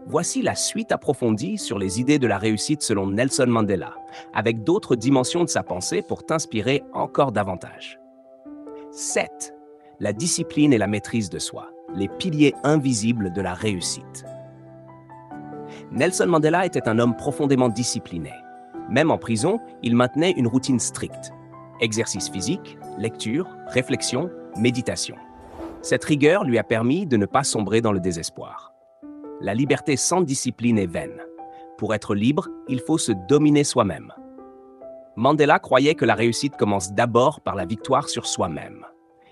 Voici la suite approfondie sur les idées de la réussite selon Nelson Mandela, avec d'autres dimensions de sa pensée pour t'inspirer encore davantage. 7. La discipline et la maîtrise de soi, les piliers invisibles de la réussite. Nelson Mandela était un homme profondément discipliné. Même en prison, il maintenait une routine stricte. Exercice physique, lecture, réflexion, méditation. Cette rigueur lui a permis de ne pas sombrer dans le désespoir. La liberté sans discipline est vaine. Pour être libre, il faut se dominer soi-même. Mandela croyait que la réussite commence d'abord par la victoire sur soi-même.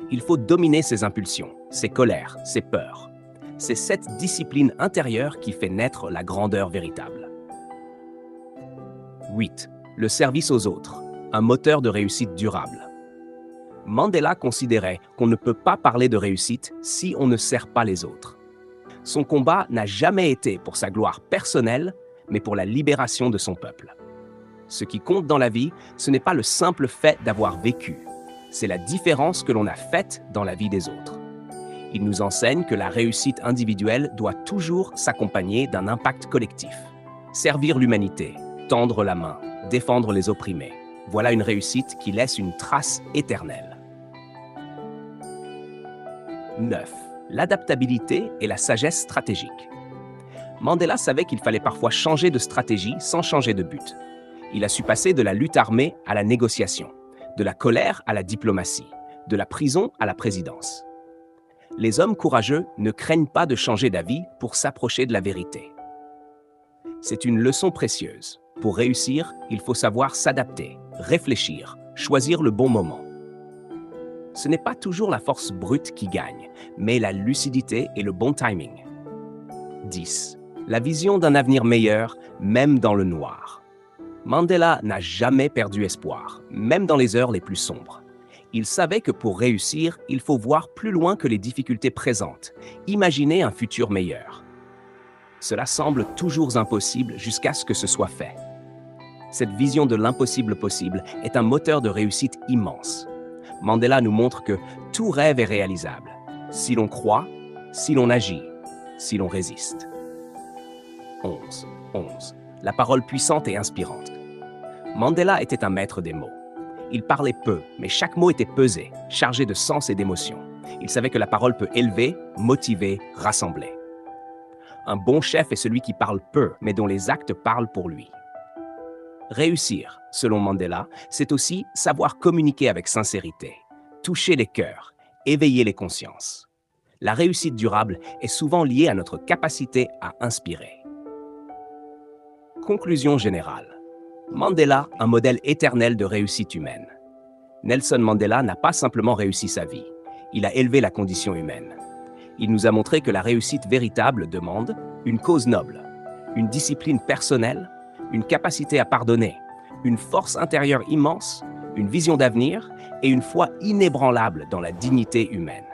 Il faut dominer ses impulsions, ses colères, ses peurs. C'est cette discipline intérieure qui fait naître la grandeur véritable. 8. Le service aux autres, un moteur de réussite durable. Mandela considérait qu'on ne peut pas parler de réussite si on ne sert pas les autres. Son combat n'a jamais été pour sa gloire personnelle, mais pour la libération de son peuple. Ce qui compte dans la vie, ce n'est pas le simple fait d'avoir vécu, c'est la différence que l'on a faite dans la vie des autres. Il nous enseigne que la réussite individuelle doit toujours s'accompagner d'un impact collectif. Servir l'humanité, tendre la main, défendre les opprimés. Voilà une réussite qui laisse une trace éternelle. 9. L'adaptabilité et la sagesse stratégique. Mandela savait qu'il fallait parfois changer de stratégie sans changer de but. Il a su passer de la lutte armée à la négociation, de la colère à la diplomatie, de la prison à la présidence. Les hommes courageux ne craignent pas de changer d'avis pour s'approcher de la vérité. C'est une leçon précieuse. Pour réussir, il faut savoir s'adapter, réfléchir, choisir le bon moment. Ce n'est pas toujours la force brute qui gagne, mais la lucidité et le bon timing. 10. La vision d'un avenir meilleur, même dans le noir. Mandela n'a jamais perdu espoir, même dans les heures les plus sombres. Il savait que pour réussir, il faut voir plus loin que les difficultés présentes, imaginer un futur meilleur. Cela semble toujours impossible jusqu'à ce que ce soit fait. Cette vision de l'impossible possible est un moteur de réussite immense. Mandela nous montre que tout rêve est réalisable, si l'on croit, si l'on agit, si l'on résiste. 11. La parole puissante et inspirante. Mandela était un maître des mots. Il parlait peu, mais chaque mot était pesé, chargé de sens et d'émotion. Il savait que la parole peut élever, motiver, rassembler. Un bon chef est celui qui parle peu, mais dont les actes parlent pour lui. Réussir, selon Mandela, c'est aussi savoir communiquer avec sincérité, toucher les cœurs, éveiller les consciences. La réussite durable est souvent liée à notre capacité à inspirer. Conclusion générale. Mandela, un modèle éternel de réussite humaine. Nelson Mandela n'a pas simplement réussi sa vie, il a élevé la condition humaine. Il nous a montré que la réussite véritable demande une cause noble, une discipline personnelle, une capacité à pardonner, une force intérieure immense, une vision d'avenir et une foi inébranlable dans la dignité humaine.